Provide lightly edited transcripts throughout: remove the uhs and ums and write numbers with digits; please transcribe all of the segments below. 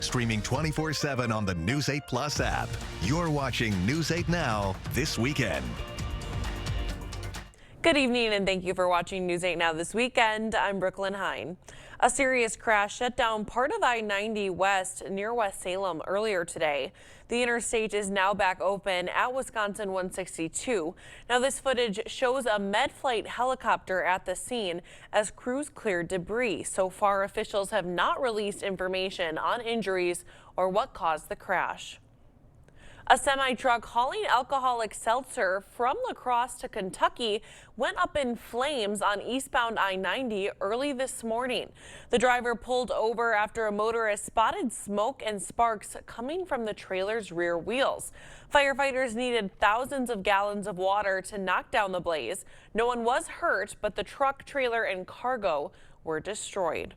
Streaming 24/7 on the News 8 Plus app. You're watching News 8 Now this weekend. Good evening and thank you for watching News 8 Now this weekend. I'm Brooklyn Hine. A serious crash shut down part of I-90 West near West Salem earlier today. The interstate is now back open at Wisconsin 162. Now this footage shows a med-flight helicopter at the scene as crews cleared debris. So far, officials have not released information on injuries or what caused the crash. A semi-truck hauling alcoholic seltzer from La Crosse to Kentucky went up in flames on eastbound I-90 early this morning. The driver pulled over after a motorist spotted smoke and sparks coming from the trailer's rear wheels. Firefighters needed thousands of gallons of water to knock down the blaze. No one was hurt, but the truck, trailer, and cargo were destroyed.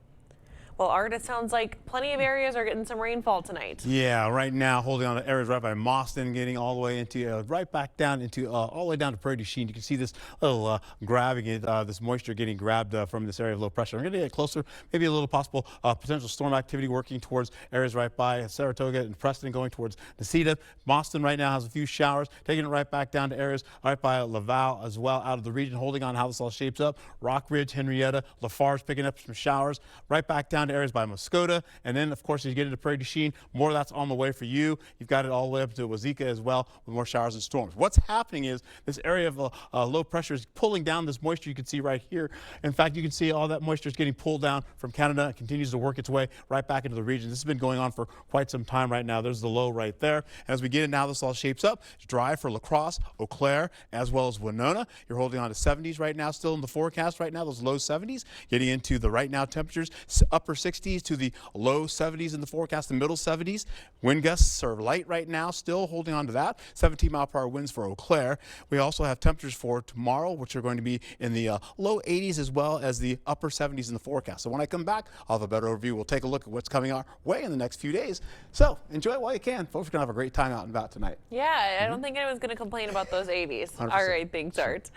Well, Art, it sounds like plenty of areas are getting some rainfall tonight. Yeah, right now holding on to areas right by Mauston, getting all the way into right back down into all the way down to Prairie du Chien. You can see this little grabbing it, this moisture getting grabbed from this area of low pressure. I'm going to get closer, maybe a little possible potential storm activity working towards areas right by Saratoga and Preston, going towards Necedah. Mauston right now has a few showers, taking it right back down to areas right by Laval as well, out of the region, holding on how this all shapes up. Rock Ridge, Henrietta, Lafarge picking up some showers, right back down to areas by Muskota, and then of course as you get into Prairie du Chien, more of that's on the way for you. You've got it all the way up to Wazeeka as well, with more showers and storms. What's happening is this area of low pressure is pulling down this moisture you can see right here. In fact, you can see all that moisture is getting pulled down from Canada. It continues to work its way right back into the region. This has been going on for quite some time right now. There's the low right there. And as we get into how this all shapes up, it's dry for La Crosse, Eau Claire, as well as Winona. You're holding on to 70s right now, still in the forecast right now, those low 70s, getting into the right now temperatures, upper 60s to the low 70s in the forecast, the middle 70s. Wind gusts are light right now, still holding on to that. 17-mile-per-hour winds for Eau Claire. We also have temperatures for tomorrow, which are going to be in the low 80s as well as the upper 70s in the forecast. So when I come back, I'll have a better overview. We'll take a look at what's coming our way in the next few days. So enjoy it while you can. Folks are going to have a great time out and about tonight. Yeah, I don't think anyone's going to complain about those 80s. 100%. All right, thanks, Art.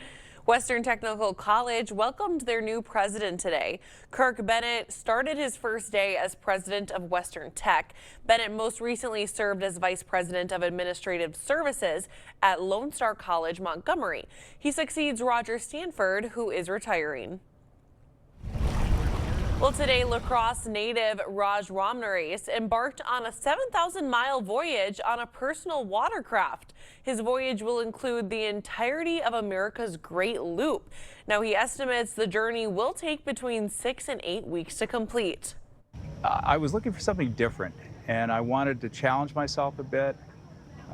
Western Technical College welcomed their new president today. Kirk Bennett started his first day as president of Western Tech. Bennett most recently served as vice president of administrative services at Lone Star College, Montgomery. He succeeds Roger Stanford, who is retiring. Well, today, La Crosse native Raj Ramnaresh embarked on a 7,000-mile voyage on a personal watercraft. His voyage will include the entirety of America's Great Loop. Now, he estimates the journey will take between 6 and 8 weeks to complete. I was looking for something different, and I wanted to challenge myself a bit.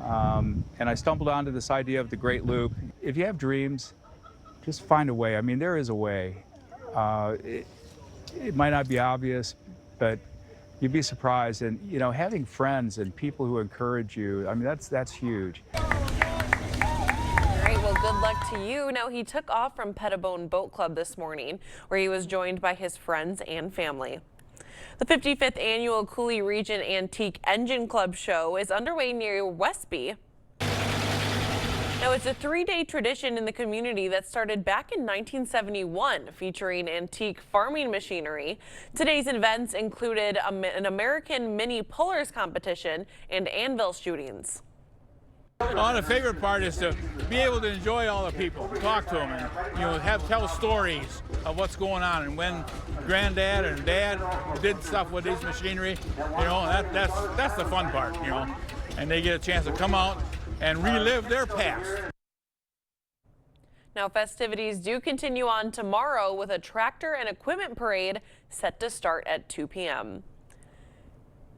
And I stumbled onto this idea of the Great Loop. If you have dreams, just find a way. I mean, there is a way. It might not be obvious, but you'd be surprised. And, you know, having friends and people who encourage you, I mean, that's huge. All right, well, good luck to you. Now, he took off from Pettibone Boat Club this morning, where he was joined by his friends and family. The 55th annual Coulee Region Antique Engine Club show is underway near Westby. Now, it's a 3-day tradition in the community that started back in 1971, featuring antique farming machinery. Today's events included an American mini pullers competition and anvil shootings. Well, the favorite part is to be able to enjoy all the people, talk to them, and tell stories of what's going on. And when Granddad and Dad did stuff with these machinery, that's the fun part, And they get a chance to come out and relive their past. Now, festivities do continue on tomorrow with a tractor and equipment parade set to start at 2 p.m.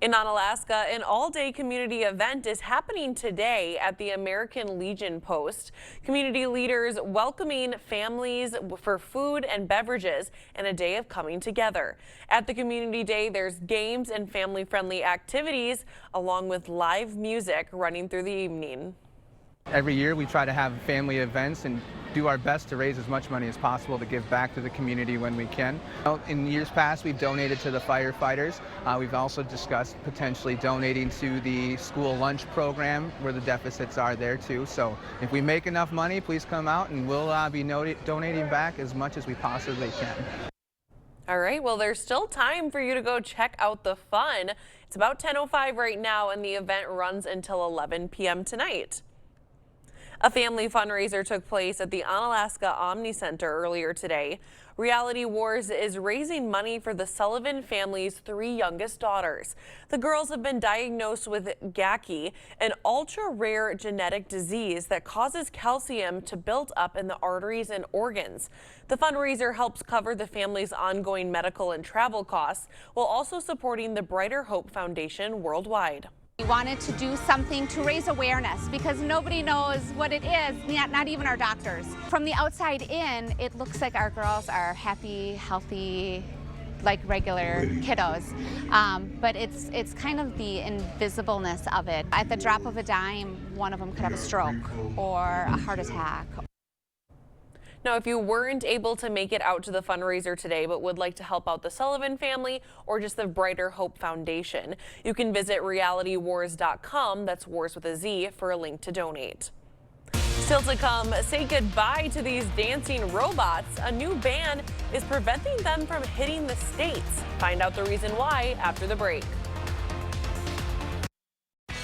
In Onalaska, an all-day community event is happening today at the American Legion Post. Community leaders welcoming families for food and beverages and a day of coming together. At the community day, there's games and family-friendly activities along with live music running through the evening. Every year we try to have family events and do our best to raise as much money as possible to give back to the community when we can. In years past, we've donated to the firefighters. We've also discussed potentially donating to the school lunch program where the deficits are there too. So if we make enough money, please come out and we'll be donating back as much as we possibly can. All right, well, there's still time for you to go check out the fun. It's about 10:05 right now, and the event runs until 11 p.m. tonight. A family fundraiser took place at the Onalaska Omni Center earlier today. Reality Wars is raising money for the Sullivan family's 3 youngest daughters. The girls have been diagnosed with GACI, an ultra-rare genetic disease that causes calcium to build up in the arteries and organs. The fundraiser helps cover the family's ongoing medical and travel costs, while also supporting the Brighter Hope Foundation worldwide. We wanted to do something to raise awareness because nobody knows what it is, not even our doctors. From the outside in, it looks like our girls are happy, healthy, like regular kiddos. But it's kind of the invisibleness of it. At the drop of a dime, one of them could have a stroke or a heart attack. Now, if you weren't able to make it out to the fundraiser today but would like to help out the Sullivan family or just the Brighter Hope Foundation, you can visit realitywars.com, that's wars with a Z, for a link to donate. Still to come, say goodbye to these dancing robots. A new ban is preventing them from hitting the states. Find out the reason why after the break.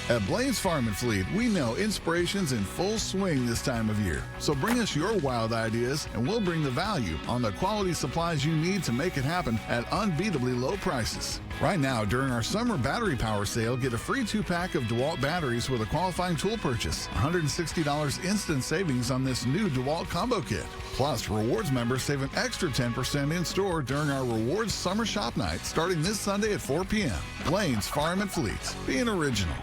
At Blaine's Farm and Fleet, we know inspiration's in full swing this time of year. So bring us your wild ideas and we'll bring the value on the quality supplies you need to make it happen at unbeatably low prices. Right now, during our summer battery power sale, get a free 2-pack of DeWalt batteries with a qualifying tool purchase. $160 instant savings on this new DeWalt combo kit. Plus, rewards members save an extra 10% in store during our rewards summer shop night starting this Sunday at 4 p.m. Blaine's Farm and Fleet, being original.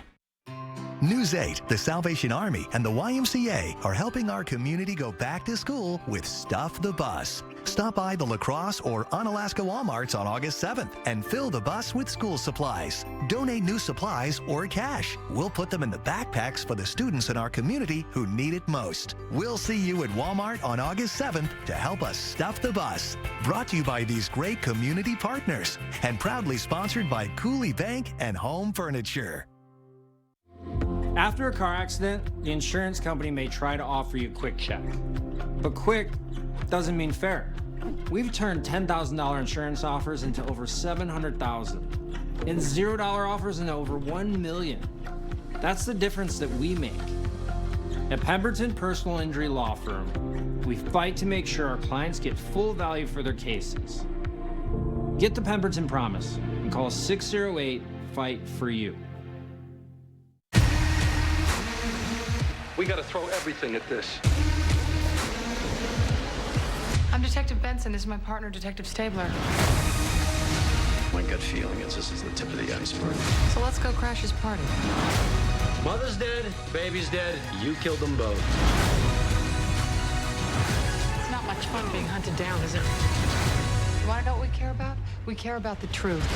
News 8, the Salvation Army, and the YMCA are helping our community go back to school with Stuff the Bus. Stop by the La Crosse or Onalaska Walmarts on August 7th and fill the bus with school supplies. Donate new supplies or cash. We'll put them in the backpacks for the students in our community who need it most. We'll see you at Walmart on August 7th to help us stuff the bus. Brought to you by these great community partners and proudly sponsored by Cooley Bank and Home Furniture. After a car accident, the insurance company may try to offer you a quick check. But quick doesn't mean fair. We've turned $10,000 insurance offers into over $700,000 and $0 offers into over $1 million. That's the difference that we make. At Pemberton Personal Injury Law Firm, we fight to make sure our clients get full value for their cases. Get the Pemberton Promise and call 608-FIGHT-FOR-YOU. We gotta throw everything at this. I'm Detective Benson. This is my partner, Detective Stabler. My gut feeling is this is the tip of the iceberg. So let's go crash his party. Mother's dead, baby's dead, you killed them both. It's not much fun being hunted down, is it? You wanna know what we care about? We care about the truth.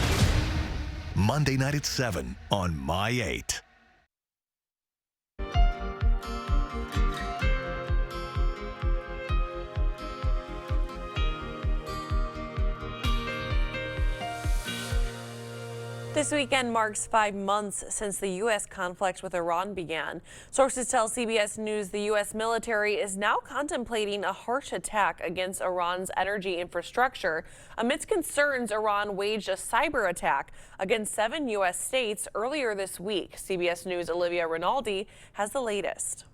Monday night at 7 on My 8. This weekend marks 5 months since the U.S. conflict with Iran began. Sources tell CBS News the U.S. military is now contemplating a harsh attack against Iran's energy infrastructure amidst concerns Iran waged a cyber attack against 7 U.S. states earlier this week. CBS News' Olivia Rinaldi has the latest.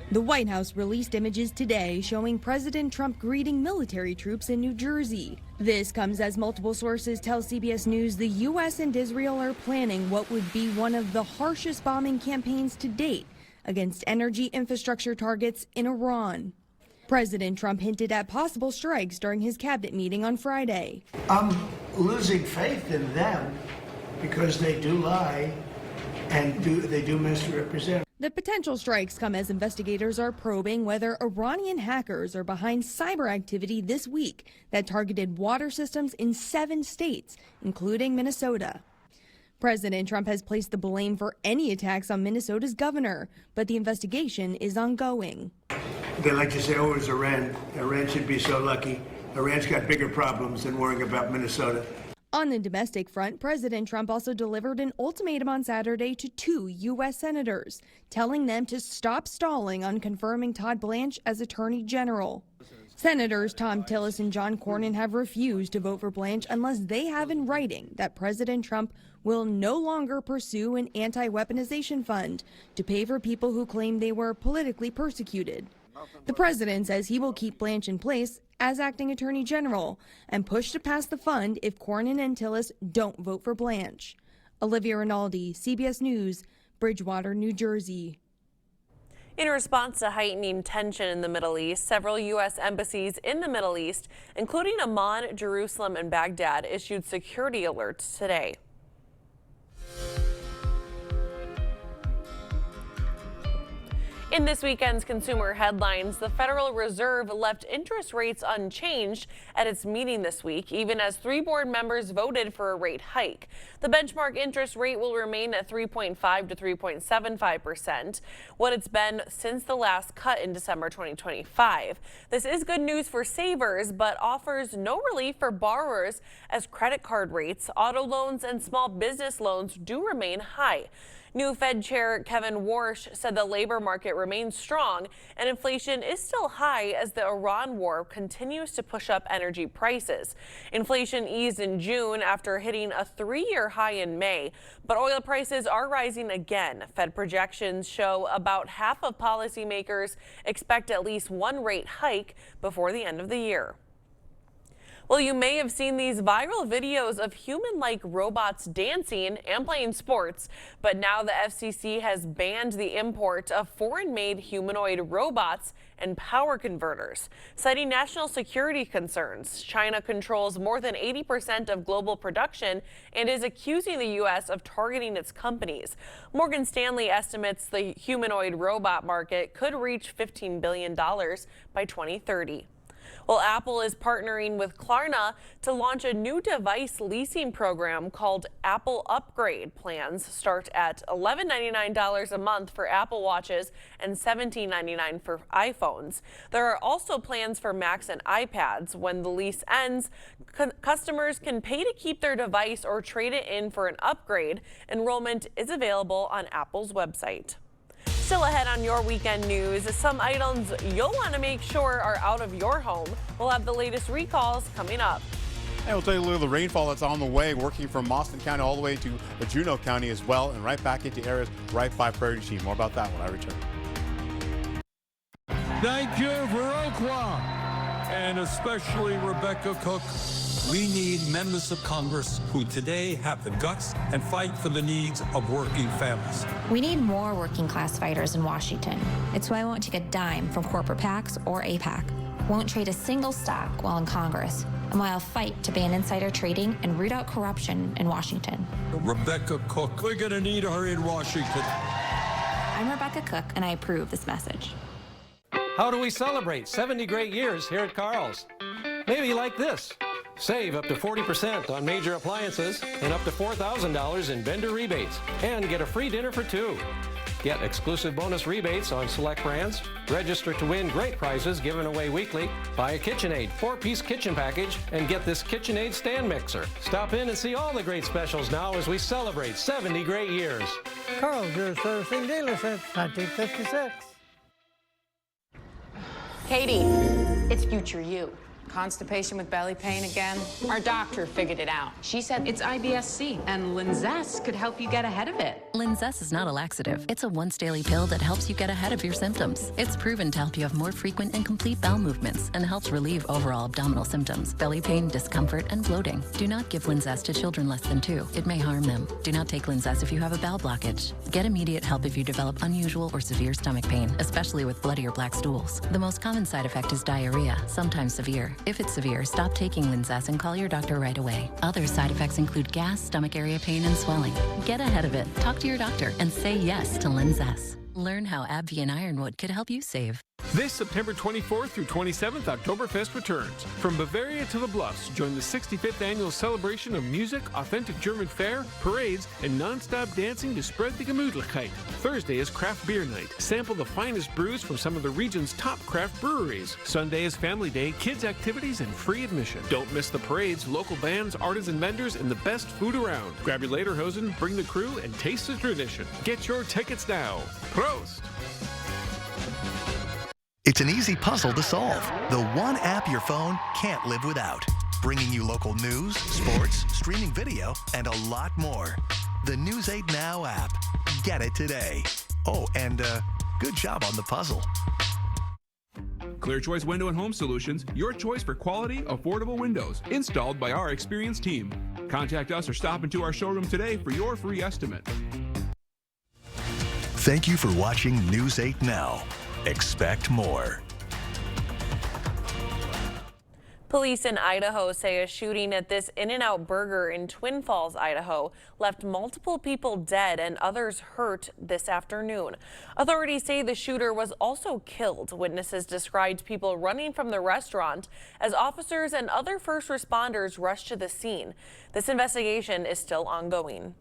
The White House released images today showing President Trump greeting military troops in New Jersey. This comes as multiple sources tell CBS News the U.S. and Israel are planning what would be one of the harshest bombing campaigns to date against energy infrastructure targets in Iran. President Trump hinted at possible strikes during his cabinet meeting on Friday. I'm losing faith in them because they do lie and they do misrepresent. The potential strikes come as investigators are probing whether Iranian hackers are behind cyber activity this week that targeted water systems in 7 states, including Minnesota. President Trump has placed the blame for any attacks on Minnesota's governor, but the investigation is ongoing. They like to say, oh, it was Iran. Iran should be so lucky. Iran's got bigger problems than worrying about Minnesota. On the domestic front, President Trump also delivered an ultimatum on Saturday to 2 U.S. senators, telling them to stop stalling on confirming Todd Blanche as Attorney General. Senators Tom Tillis and John Cornyn have refused to vote for Blanche unless they have in writing that President Trump will no longer pursue an anti-weaponization fund to pay for people who claim they were politically persecuted. The president says he will keep Blanche in place as acting attorney general and push to pass the fund if Cornyn and Tillis don't vote for Blanche. Olivia Rinaldi, CBS News, Bridgewater, New Jersey. In response to heightening tension in the Middle East, several U.S. embassies in the Middle East, including Amman, Jerusalem, and Baghdad, issued security alerts today. In this weekend's consumer headlines, the Federal Reserve left interest rates unchanged at its meeting this week, even as 3 board members voted for a rate hike. The benchmark interest rate will remain at 3.5 to 3.75%, what it's been since the last cut in December 2025. This is good news for savers, but offers no relief for borrowers as credit card rates, auto loans, and small business loans do remain high. New Fed Chair Kevin Warsh said the labor market remains strong and inflation is still high as the Iran war continues to push up energy prices. Inflation eased in June after hitting a 3-year high in May, but oil prices are rising again. Fed projections show about half of policymakers expect at least 1 rate hike before the end of the year. Well, you may have seen these viral videos of human-like robots dancing and playing sports, but now the FCC has banned the import of foreign-made humanoid robots and power converters, citing national security concerns. China controls more than 80% of global production and is accusing the U.S. of targeting its companies. Morgan Stanley estimates the humanoid robot market could reach $15 billion by 2030. Well, Apple is partnering with Klarna to launch a new device leasing program called Apple Upgrade. Plans start at $11.99 a month for Apple Watches and $17.99 for iPhones. There are also plans for Macs and iPads. When the lease ends, customers can pay to keep their device or trade it in for an upgrade. Enrollment is available on Apple's website. Still ahead on your weekend news, some items you'll want to make sure are out of your home. We'll have the latest recalls coming up. And we'll tell you a little of the rainfall that's on the way, working from Boston County all the way to Juneau County as well, and right back into areas right by Prairie du Chien. More about that when I return. Thank you, Viroqua, and especially Rebecca Cook. We need members of Congress who today have the guts and fight for the needs of working families. We need more working class fighters in Washington. It's why I won't take a dime from corporate PACs or APAC. Won't trade a single stock while in Congress. And why I'll fight to ban insider trading and root out corruption in Washington. Rebecca Cook, we're going to need her in Washington. I'm Rebecca Cook, and I approve this message. How do we celebrate 70 great years here at Carl's? Maybe like this. Save up to 40% on major appliances and up to $4,000 in vendor rebates, and get a free dinner for 2. Get exclusive bonus rebates on select brands, register to win great prizes given away weekly, buy a KitchenAid 4-piece kitchen package, and get this KitchenAid stand mixer. Stop in and see all the great specials now as we celebrate 70 great years. Carl's, your servicing dealer since 1956. Katie, it's future you. Constipation with belly pain again? Our doctor figured it out. She said it's IBS-C, and Linzess could help you get ahead of it. Linzess is not a laxative. It's a once-daily pill that helps you get ahead of your symptoms. It's proven to help you have more frequent and complete bowel movements and helps relieve overall abdominal symptoms, belly pain, discomfort, and bloating. Do not give Linzess to children less than 2. It may harm them. Do not take Linzess if you have a bowel blockage. Get immediate help if you develop unusual or severe stomach pain, especially with bloody or black stools. The most common side effect is diarrhea, sometimes severe. If it's severe, stop taking Linzess and call your doctor right away. Other side effects include gas, stomach area pain, and swelling. Get ahead of it. Talk to your doctor and say yes to Linzess. Learn how AbbVie and Ironwood could help you save. This September 24th through 27th, Oktoberfest returns. From Bavaria to the Bluffs, join the 65th annual celebration of music, authentic German fare, parades, and non-stop dancing to spread the Gemütlichkeit. Thursday is craft beer night. Sample the finest brews from some of the region's top craft breweries. Sunday is family day, kids activities, and free admission. Don't miss the parades, local bands, artisan vendors, and the best food around. Grab your lederhosen, bring the crew, and taste the tradition. Get your tickets now. Prost! It's an easy puzzle to solve. The one app your phone can't live without. Bringing you local news, sports, streaming video, and a lot more. The News 8 Now app. Get it today. Oh, and good job on the puzzle. Clear Choice Window and Home Solutions, your choice for quality, affordable windows, installed by our experienced team. Contact us or stop into our showroom today for your free estimate. Thank you for watching News 8 Now. Expect more. Police in Idaho say a shooting at this In-N-Out Burger in Twin Falls, Idaho, left multiple people dead and others hurt this afternoon. Authorities say the shooter was also killed. Witnesses described people running from the restaurant as officers and other first responders rushed to the scene. This investigation is still ongoing.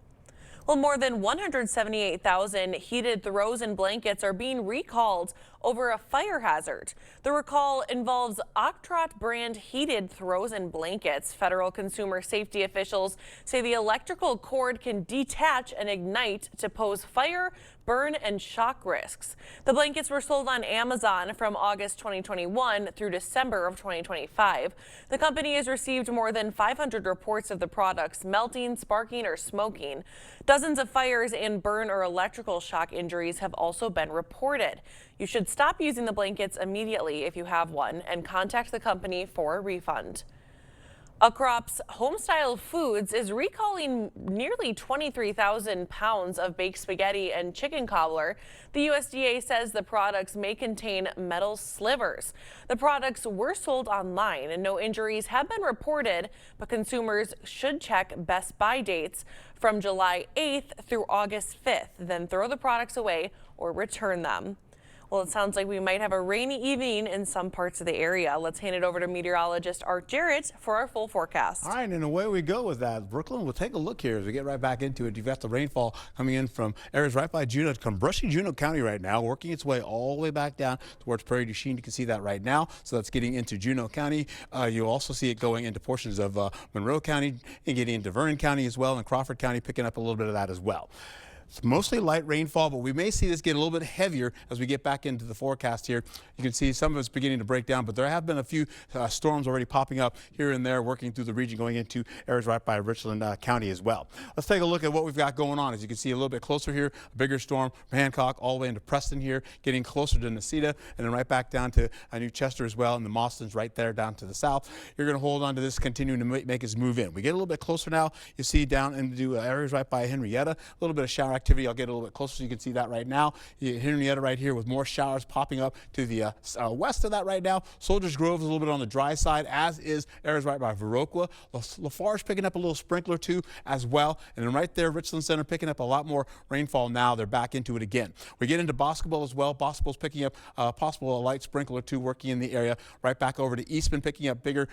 Well, more than 178,000 heated throws and blankets are being recalled over a fire hazard. The recall involves Octrot brand heated throws and blankets. Federal consumer safety officials say the electrical cord can detach and ignite to pose fire, burn, and shock risks. The blankets were sold on Amazon from August 2021 through December of 2025. The company has received more than 500 reports of the products melting, sparking, or smoking. Dozens of fires and burn or electrical shock injuries have also been reported. You should stop using the blankets immediately if you have one and contact the company for a refund. Acrops Homestyle Foods is recalling nearly 23,000 pounds of baked spaghetti and chicken cobbler. The USDA says the products may contain metal slivers. The products were sold online and no injuries have been reported, but consumers should check best buy dates from July 8th through August 5th, then throw the products away or return them. Well, it sounds like we might have a rainy evening in some parts of the area. Let's hand it over to meteorologist Art Jarrett for our full forecast. All right, and away we go with that. Brooklyn, we'll take a look here as we get right back into it. You've got the rainfall coming in from areas right by Juneau, brushing Juneau County right now, working its way all the way back down towards Prairie du Chien. You can see that right now. So that's getting into Juneau County. You'll also see it going into portions of Monroe County and getting into Vernon County as well, and Crawford County picking up a little bit of that as well. It's mostly light rainfall, but we may see this get a little bit heavier as we get back into the forecast here. You can see some of it's beginning to break down, but there have been a few storms already popping up here and there, working through the region, going into areas right by Richland County as well. Let's take a look at what we've got going on. As you can see a little bit closer here, a bigger storm from Hancock all the way into Preston here, getting closer to Necedah, and then right back down to New Chester as well, and the Maustins right there down to the south. You're going to hold on to this, continuing to make us move in. We get a little bit closer now. You see down into areas right by Henrietta, a little bit of shower activity. I'll get a little bit closer so you can see that right now. Henrietta right here with more showers popping up to the west of that right now. Soldiers Grove is a little bit on the dry side, as is areas right by Viroqua. Lafarge picking up a little sprinkler too as well. And then right there, Richland Center picking up a lot more rainfall now. They're back into it again. We get into Boscobel as well. Boscobel's picking up possible a light sprinkler too, working in the area. Right back over to Eastman, picking up bigger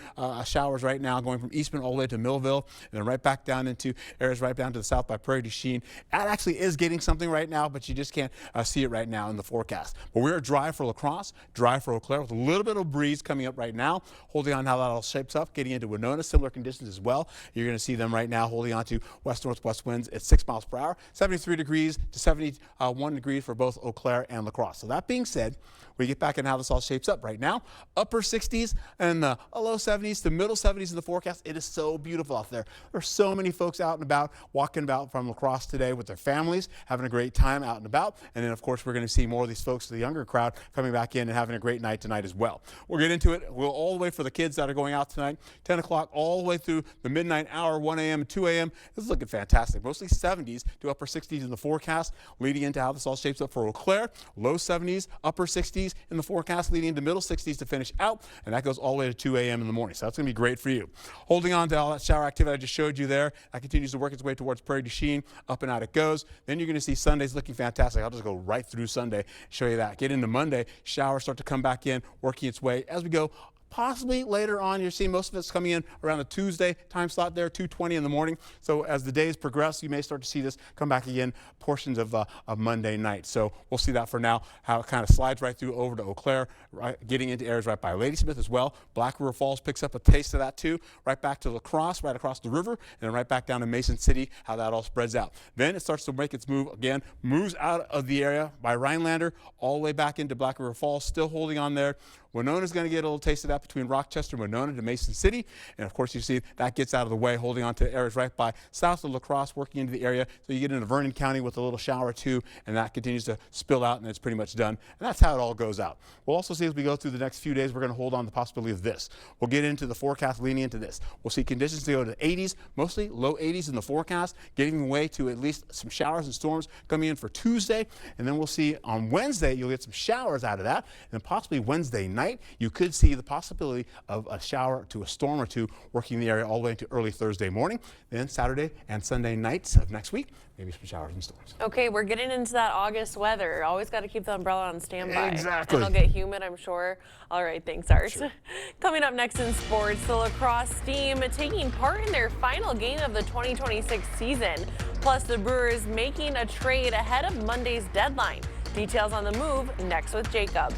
showers right now, going from Eastman all the way to Millville, and then right back down into areas right down to the south by Prairie du Chien. That actually is getting something right now, but you just can't see it right now in the forecast. But we're dry for La Crosse, dry for Eau Claire, with a little bit of breeze coming up right now. Holding on how that all shapes up, getting into Winona, similar conditions as well. You're going to see them right now holding on to west-northwest winds at 6 miles per hour, 73 degrees to 71 degrees for both Eau Claire and La Crosse. So that being said, we get back in how this all shapes up right now. Upper 60s and low 70s to middle 70s in the forecast. It is so beautiful out there. There's so many folks out and about, walking about from La Crosse today with their families, having a great time out and about. And then, of course, we're going to see more of these folks, the younger crowd, coming back in and having a great night tonight as well. We'll get into it. We'll all the way for the kids that are going out tonight, 10 o'clock all the way through the midnight hour, 1 a.m. and 2 a.m. This is looking fantastic. Mostly 70s to upper 60s in the forecast, leading into how this all shapes up for Eau Claire. Low 70s, upper 60s in the forecast, leading into middle 60s to finish out. And that goes all the way to 2 a.m. in the morning. So that's going to be great for you. Holding on to all that shower activity I just showed you there. That continues to work its way towards Prairie du Chien. Up and out it goes. Then you're going to see Sundays looking fantastic. I'll just go right through Sunday, show you that. Get into Monday. Showers start to come back in, working its way as we go Possibly later on, you're seeing most of it's coming in around the Tuesday time slot there, 2:20 in the morning. So as the days progress, you may start to see this come back again portions of Monday night. So we'll see that for now, how it kind of slides right through over to Eau Claire, right, getting into areas right by Ladysmith as well. Black River Falls picks up a taste of that too, right back to La Crosse, right across the river, and then right back down to Mason City, how that all spreads out. Then it starts to make its move again, moves out of the area by Rhinelander, all the way back into Black River Falls, still holding on there. Winona's going to get a little taste of that between Rochester, Winona to Mason City. And of course, you see that gets out of the way, holding on to areas right by south of La Crosse, working into the area. So you get into Vernon County with a little shower too, and that continues to spill out, and it's pretty much done. And that's how it all goes out. We'll also see as we go through the next few days, we're going to hold on to the possibility of this. We'll get into the forecast leaning into this. We'll see conditions to go to the 80s, mostly low 80s in the forecast, getting away to at least some showers and storms coming in for Tuesday. And then we'll see on Wednesday, you'll get some showers out of that. And possibly Wednesday night, you could see the possibility of a shower to a storm or two working the area all the way into early Thursday morning. Then Saturday and Sunday nights of next week, maybe some showers and storms. Okay, we're getting into that August weather. Always got to keep the umbrella on standby. Exactly. And it'll get humid, I'm sure. All right, thanks, Art. Sure. Coming up next in sports, the lacrosse team taking part in their final game of the 2026 season. Plus, the Brewers making a trade ahead of Monday's deadline. Details on the move next with Jacob.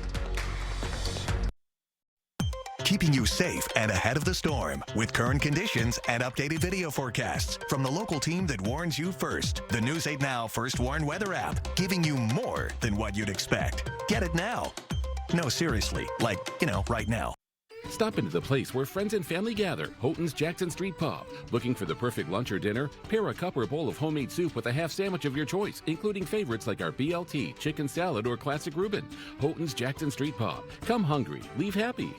Keeping you safe and ahead of the storm with current conditions and updated video forecasts from the local team that warns you first. The News 8 Now First Warn Weather app, giving you more than what you'd expect. Get it now. No, seriously, like, right now. Stop into the place where friends and family gather, Houghton's Jackson Street Pub. Looking for the perfect lunch or dinner? Pair a cup or bowl of homemade soup with a half sandwich of your choice, including favorites like our BLT, chicken salad, or classic Reuben. Houghton's Jackson Street Pub. Come hungry, leave happy.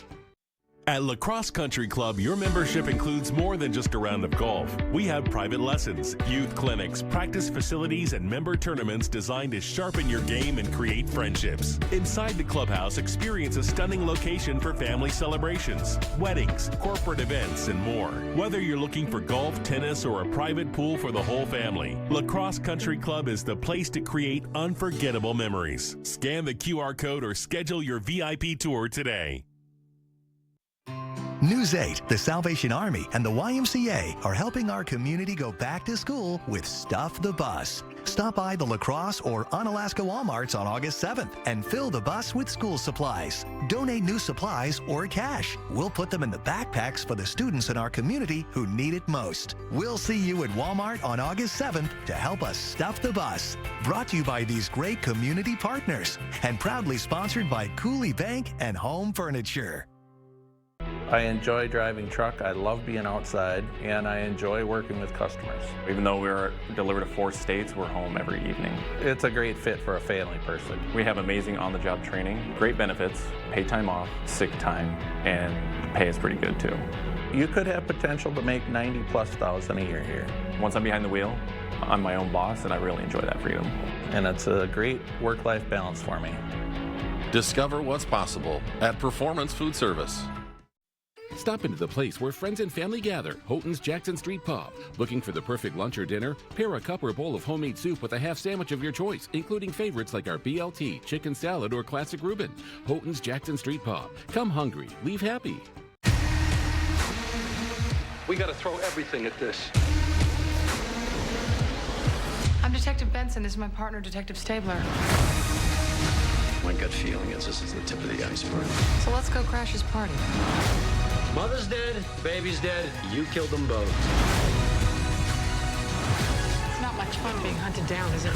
At La Crosse Country Club, your membership includes more than just a round of golf. We have private lessons, youth clinics, practice facilities, and member tournaments designed to sharpen your game and create friendships. Inside the clubhouse, experience a stunning location for family celebrations, weddings, corporate events, and more. Whether you're looking for golf, tennis, or a private pool for the whole family, La Crosse Country Club is the place to create unforgettable memories. Scan the QR code or schedule your VIP tour today. News 8, the Salvation Army, and the YMCA are helping our community go back to school with Stuff the Bus. Stop by the La Crosse or Onalaska Walmarts on August 7th and fill the bus with school supplies. Donate new supplies or cash. We'll put them in the backpacks for the students in our community who need it most. We'll see you at Walmart on August 7th to help us stuff the bus. Brought to you by these great community partners and proudly sponsored by Cooley Bank and Home Furniture. I enjoy driving truck, I love being outside, and I enjoy working with customers. Even though we're delivered to 4 states, we're home every evening. It's a great fit for a family person. We have amazing on-the-job training, great benefits, paid time off, sick time, and the pay is pretty good too. You could have potential to make $90,000+ a year here. Once I'm behind the wheel, I'm my own boss, and I really enjoy that freedom. And it's a great work-life balance for me. Discover what's possible at Performance Food Service. Stop into the place where friends and family gather, Houghton's Jackson Street Pub. Looking for the perfect lunch or dinner? Pair a cup or bowl of homemade soup with a half sandwich of your choice, including favorites like our BLT, chicken salad, or classic Reuben. Houghton's Jackson Street Pub. Come hungry, leave happy. We gotta throw everything at this. I'm Detective Benson. This is my partner, Detective Stabler. My gut feeling is this is the tip of the iceberg. So let's go crash his party. Mother's dead, baby's dead, you killed them both. It's not much fun being hunted down, is it?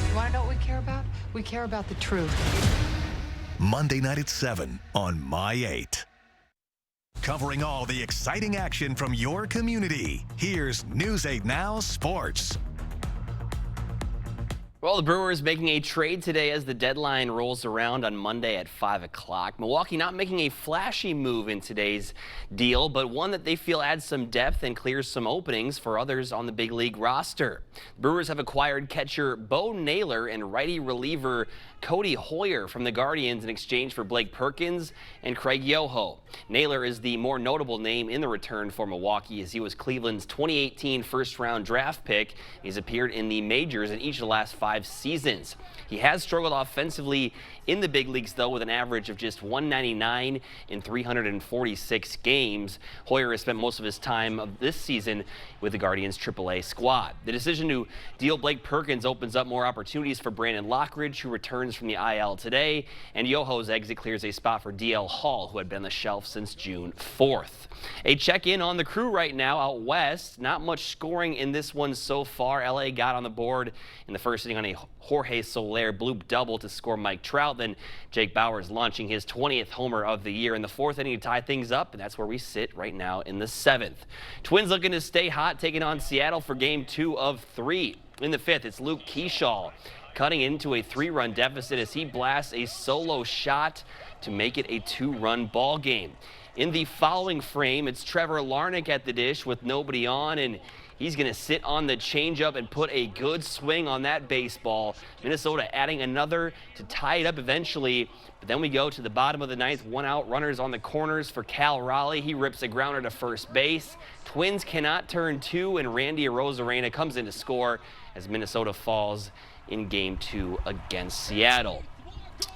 You want to know what we care about? We care about the truth. Monday night at 7 on My 8. Covering all the exciting action from your community. Here's News 8 Now Sports. Well, the Brewers making a trade today as the deadline rolls around on Monday at 5 o'clock. Milwaukee not making a flashy move in today's deal, but one that they feel adds some depth and clears some openings for others on the big league roster. The Brewers have acquired catcher Bo Naylor and righty reliever Cody Hoyer from the Guardians in exchange for Blake Perkins and Craig Yoho. Naylor is the more notable name in the return for Milwaukee, as he was Cleveland's 2018 first-round draft pick. He's appeared in the majors in each of the last 5 5 seasons. He has struggled offensively in the big leagues, though, with an average of just 199 in 346 games. Hoyer has spent most of his time of this season with the Guardians' AAA squad. The decision to deal Blake Perkins opens up more opportunities for Brandon Lockridge, who returns from the IL today, and Yoho's exit clears a spot for DL Hall, who had been on the shelf since June 4th. A check-in on the Crew right now out west. Not much scoring in this one so far. LA got on the board in the first inning on a Jorge Soler bloop double to score Mike Trout. Then Jake Bauers launching his 20th homer of the year in the 4th inning to tie things up, and that's where we sit right now in the 7th. Twins looking to stay hot, taking on Seattle for game 2 of 3. In the 5th, it's Luke Keyshaw cutting into a 3-run deficit as he blasts a solo shot to make it a 2-run ball game. In the following frame, it's Trevor Larnach at the dish with nobody on, and he's going to sit on the changeup and put a good swing on that baseball. Minnesota adding another to tie it up eventually. But then we go to the bottom of the 9th, 1 out, runners on the corners for Cal Raleigh. He rips a grounder to first base. Twins cannot turn 2, and Randy Arozarena comes in to score as Minnesota falls in game 2 against Seattle.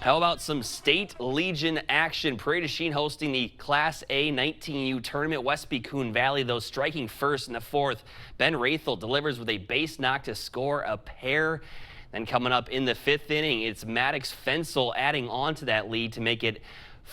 How about some State Legion action? Prairie du Chien hosting the Class A 19U tournament. Westby Coon Valley, though, striking first in the 4th. Ben Rathel delivers with a base knock to score a pair. Then coming up in the 5th inning, it's Maddox Fensel adding on to that lead to make it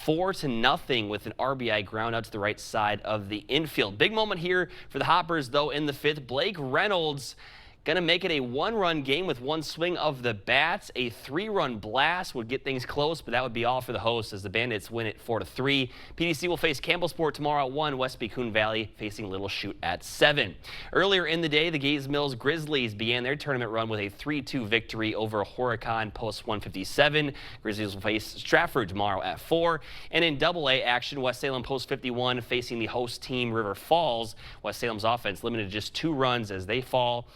4-0 with an RBI ground out to the right side of the infield. Big moment here for the Hoppers, though, in the 5th. Blake Reynolds going to make it a 1-run game with 1 swing of the bats. A 3-run blast would get things close, but that would be all for the hosts as the Bandits win it 4-3. PDC will face Campbellsport tomorrow at 1. Westby Coon Valley facing Little Chute at 7. Earlier in the day, the Gaze Mills Grizzlies began their tournament run with a 3-2 victory over Horicon Post 157. Grizzlies will face Stratford tomorrow at 4. And in AA action, West Salem Post 51 facing the host team River Falls. West Salem's offense limited to just 2 runs as they fall.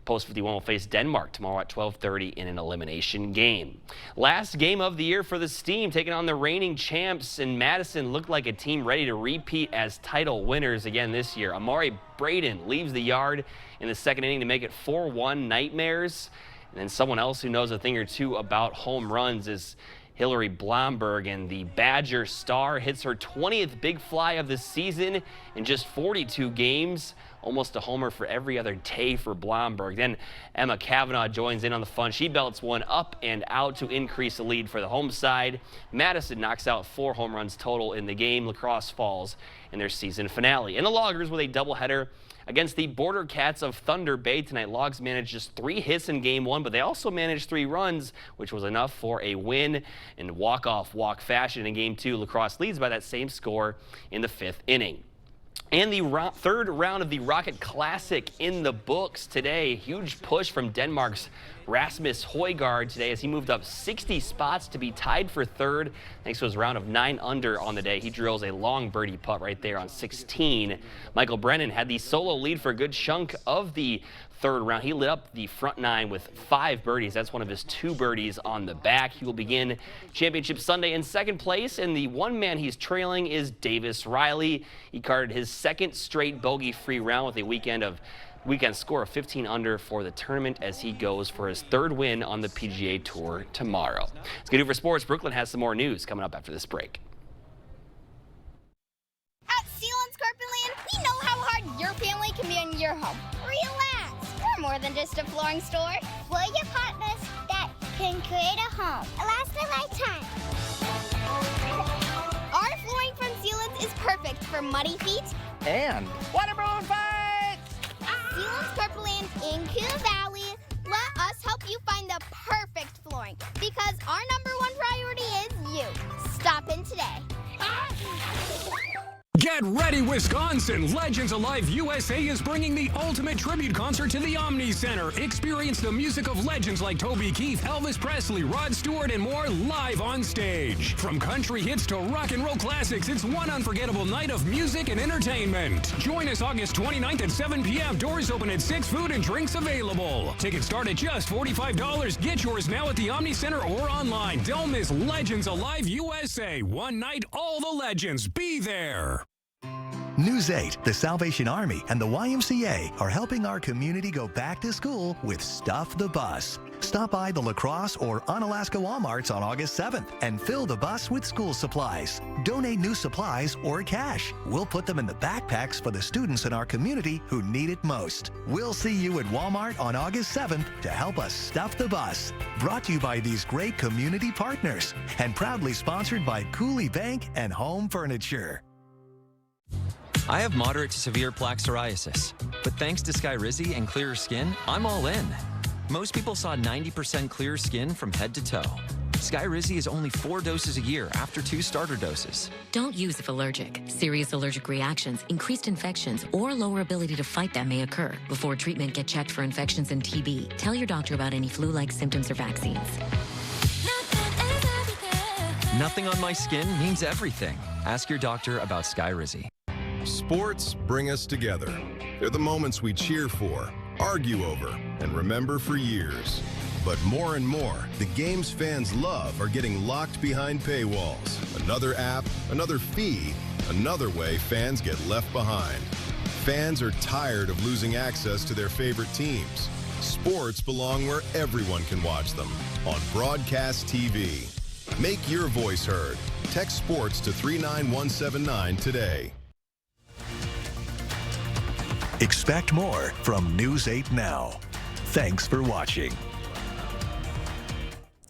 Post 51 will face Denmark tomorrow at 12:30 in an elimination game. Last game of the year for the Steam, taking on the reigning champs, and Madison looked like a team ready to repeat as title winners again this year. Amari Braden leaves the yard in the 2nd inning to make it 4-1 Nightmares. And then someone else who knows a thing or two about home runs is Hillary Blomberg, and the Badger star hits her 20th big fly of the season in just 42 games. Almost a homer for every other day for Blomberg. Then Emma Kavanaugh joins in on the fun. She belts one up and out to increase the lead for the home side. Madison knocks out 4 home runs total in the game. La Crosse falls in their season finale. And the Loggers with a doubleheader against the Border Cats of Thunder Bay tonight. Logs managed just 3 hits in game 1, but they also managed 3 runs, which was enough for a win in walk-off walk fashion. In game 2, La Crosse leads by that same score in the 5th inning. And the 3rd round of the Rocket Classic in the books today. Huge push from Denmark's Rasmus Højgaard today as he moved up 60 spots to be tied for 3rd thanks to his round of 9 under on the day. He drills a long birdie putt right there on 16. Michael Brennan had the solo lead for a good chunk of the 3rd round. He lit up the front 9 with 5 birdies. That's one of his 2 birdies on the back. He will begin Championship Sunday in 2nd place, and the one man he's trailing is Davis Riley. He carded his 2nd straight bogey-free round with a weekend score of 15 under for the tournament as he goes for his 3rd win on the PGA Tour tomorrow. It's going to do for sports. Brooklyn has some more news coming up after this break. At Sealands Carpetland, we know how hard your family can be in your home. Relax. We're more than just a flooring store. We're your partners that can create a home. Last a lifetime. Our flooring from Sealands is perfect for muddy feet and waterborne fights. Sealands Carpetland in Coon Valley. Let us help you find the perfect flooring because our #1 priority is you. Stop in today. Get ready, Wisconsin! Legends Alive USA is bringing the ultimate tribute concert to the Omni Center. Experience the music of legends like Toby Keith, Elvis Presley, Rod Stewart, and more live on stage. From country hits to rock and roll classics, it's one unforgettable night of music and entertainment. Join us August 29th at 7 p.m. Doors open at 6, food and drinks available. Tickets start at just $45. Get yours now at the Omni Center or online. Don't miss Legends Alive USA. One night, all the legends. Be there. News 8, the Salvation Army, and the YMCA are helping our community go back to school with Stuff the Bus. Stop by the La Crosse or Onalaska Walmarts on August 7th and fill the bus with school supplies. Donate new supplies or cash. We'll put them in the backpacks for the students in our community who need it most. We'll see you at Walmart on August 7th to help us stuff the bus. Brought to you by these great community partners and proudly sponsored by Cooley Bank and Home Furniture. I have moderate to severe plaque psoriasis, but thanks to Skyrizi and clearer skin, I'm all in. Most people saw 90% clearer skin from head to toe. Skyrizi is only 4 doses a year after 2 starter doses. Don't use if allergic. Serious allergic reactions, increased infections, or lower ability to fight them may occur. Before treatment, get checked for infections and TB. Tell your doctor about any flu-like symptoms or vaccines. Nothing on my skin means everything. Ask your doctor about Skyrizi. Sports bring us together. They're the moments we cheer for, argue over, and remember for years. But more and more, the games fans love are getting locked behind paywalls. Another app, another fee, another way fans get left behind. Fans are tired of losing access to their favorite teams. Sports belong where everyone can watch them, on broadcast TV. Make your voice heard. Text sports to 39179 today. Expect more from News 8 Now. Thanks for watching.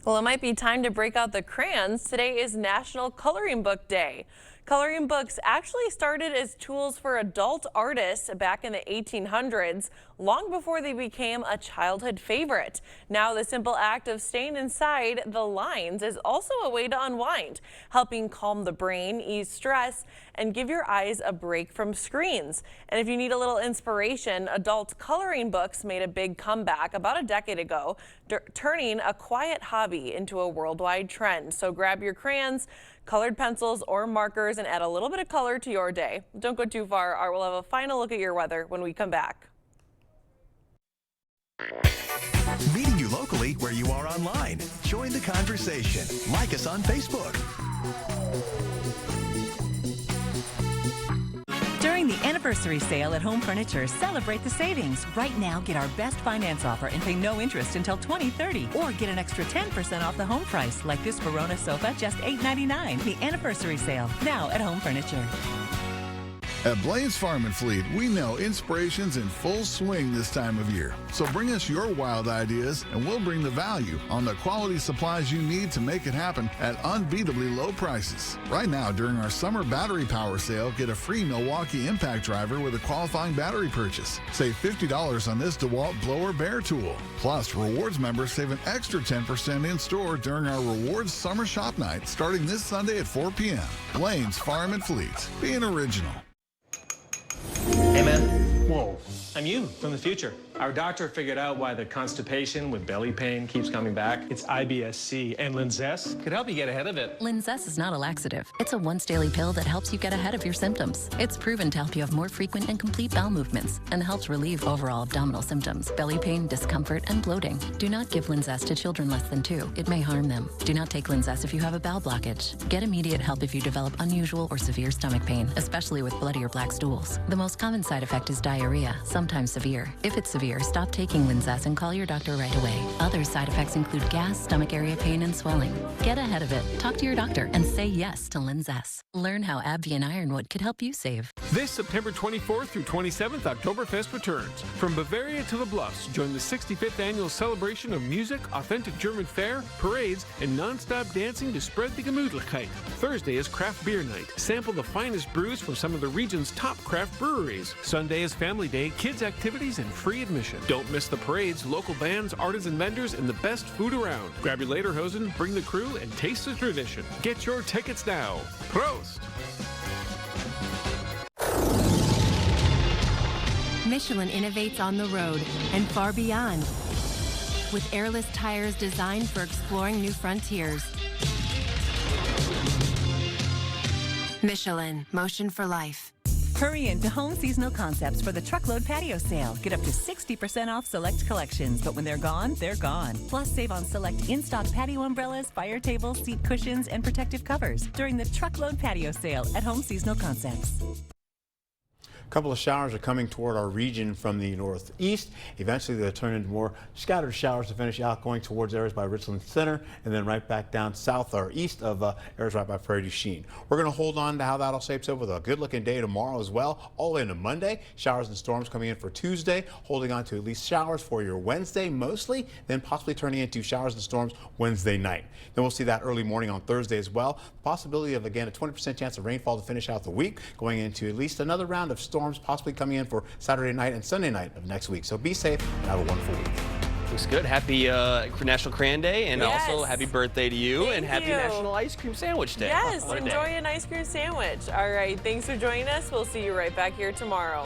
Well, it might be time to break out the crayons. Today is National Coloring Book Day. Coloring books actually started as tools for adult artists back in the 1800s, long before they became a childhood favorite. Now, the simple act of staying inside the lines is also a way to unwind, helping calm the brain, ease stress, and give your eyes a break from screens. And if you need a little inspiration, adult coloring books made a big comeback about a decade ago, turning a quiet hobby into a worldwide trend. So grab your crayons, colored pencils, or markers and add a little bit of color to your day. Don't go too far. Art will have a final look at your weather when we come back. Meeting you locally where you are online. Join the conversation. Like us on Facebook. During the anniversary sale at Home Furniture, celebrate the savings. Right now, get our best finance offer and pay no interest until 2030. Or get an extra 10% off the home price, like this Verona sofa, just $8.99. The anniversary sale, now at Home Furniture. At Blaine's Farm and Fleet, we know inspiration's in full swing this time of year. So bring us your wild ideas and we'll bring the value on the quality supplies you need to make it happen at unbeatably low prices. Right now, during our summer battery power sale, get a free Milwaukee impact driver with a qualifying battery purchase. Save $50 on this DeWalt blower bear tool. Plus, rewards members save an extra 10% in store during our rewards summer shop night starting this Sunday at 4 p.m. Blaine's Farm and Fleet. Being original. Hey, man. Whoa. I'm you from the future. Our doctor figured out why the constipation with belly pain keeps coming back. It's IBS-C, and Linzess could help you get ahead of it. Linzess is not a laxative. It's a once-daily pill that helps you get ahead of your symptoms. It's proven to help you have more frequent and complete bowel movements and helps relieve overall abdominal symptoms, belly pain, discomfort, and bloating. Do not give Linzess to children less than 2. It may harm them. Do not take Linzess if you have a bowel blockage. Get immediate help if you develop unusual or severe stomach pain, especially with bloody or black stools. The most common side effect is diarrhea, sometimes severe. If it's severe, stop taking Linzess and call your doctor right away. Other side effects include gas, stomach area pain, and swelling. Get ahead of it. Talk to your doctor and say yes to Linzess. Learn how AbbVie and Ironwood could help you save. This September 24th through 27th, Oktoberfest returns. From Bavaria to the Bluffs, join the 65th annual celebration of music, authentic German fare, parades, and non-stop dancing to spread the Gemütlichkeit. Thursday is craft beer night. Sample the finest brews from some of the region's top craft breweries. Sunday is family day, kids activities, and free admission. Don't miss the parades, local bands, artisan vendors, and the best food around. Grab your lederhosen, bring the crew, and taste the tradition. Get your tickets now. Prost! Michelin innovates on the road and far beyond, with airless tires designed for exploring new frontiers. Michelin, motion for life. Hurry into Home Seasonal Concepts for the truckload patio sale. Get up to 60% off select collections, but when they're gone, they're gone. Plus, save on select in-stock patio umbrellas, fire tables, seat cushions, and protective covers during the truckload patio sale at Home Seasonal Concepts. A couple of showers are coming toward our region from the northeast. Eventually, they'll turn into more scattered showers to finish out, going towards areas by Richland Center and then right back down south or east of areas right by Prairie du Chien. We're going to hold on to how that all shapes up with a good-looking day tomorrow as well, all the way into Monday. Showers and storms coming in for Tuesday, holding on to at least showers for your Wednesday mostly, then possibly turning into showers and storms Wednesday night. Then we'll see that early morning on Thursday as well. Possibility of, again, a 20% chance of rainfall to finish out the week, going into at least another round of storms possibly coming in for Saturday night and Sunday night of next week. So be safe and have a wonderful week. Looks good. Happy National Crayon Day, and also happy birthday to you, and happy National Ice Cream Sandwich Day. Yes, enjoy an ice cream sandwich. All right, thanks for joining us. We'll see you right back here tomorrow.